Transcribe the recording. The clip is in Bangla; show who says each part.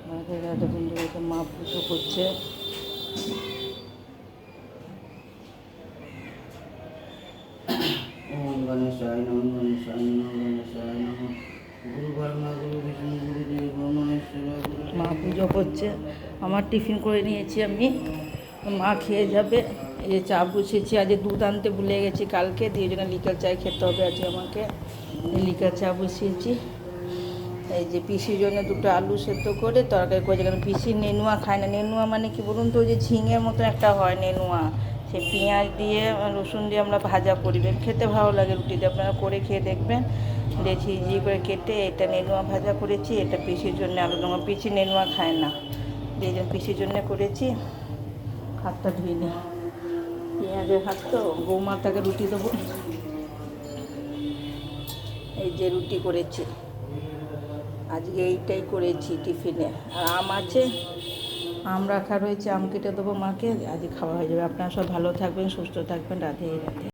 Speaker 1: আমাদের এতক্ষণ ধরে মা পুজো করছে।
Speaker 2: ওম গণেশায় নমঃ, গণেশায় নমঃ, গণেশায় নমঃ। গুরু ব্রহ্মা গুরু বিষ্ণু গুরুদেব মহেশ্বর গুরু।
Speaker 1: মা পুজো করছে। আমার টিফিন করে নিয়েছি আমি, মা খেয়ে যাবে। এই যে চা বসিয়েছি, আজ দুধ আনতে ভুলে গেছি কালকে, দিয়ে জন্য লিকার চা খেতে হবে আজকে আমাকে। লিকার চা বসিয়েছি। এই যে পিসির জন্য দুটো আলু সেদ্ধ করে তরকারি করেছে, কারণ পিসি নেনুয়া খায় না। নেনুয়া মানে কি বলুন তো, ওই যে ঝিঙের মতো একটা হয় নেনুয়া, সে পেঁয়াজ দিয়ে রসুন দিয়ে আমরা ভাজা করি, খেতে ভালো লাগে রুটিতে। আপনারা করে খেয়ে দেখবেন। দেখি ঝি করে কেটে এটা নেনুয়া ভাজা করেছি, এটা পিসির জন্য আলু দমা। পিসি নেনুয়া খায় না, এই জন্য পিসির জন্য করেছি। হাতটা ধুয়ে নিই, পেঁয়াজের হাত তো। বৌমা তাকে রুটি দেবো। এই যে রুটি করেছি আজকে, এইটাই করেছি টিফিনে। আর আম আছে, আম রাখা রয়েছে, আম কেটে দেবো মাকে, আজকে খাওয়া হয়ে যাবে। আপনারা সব ভালো থাকবেন, সুস্থ থাকবেন। রাধে রাধে।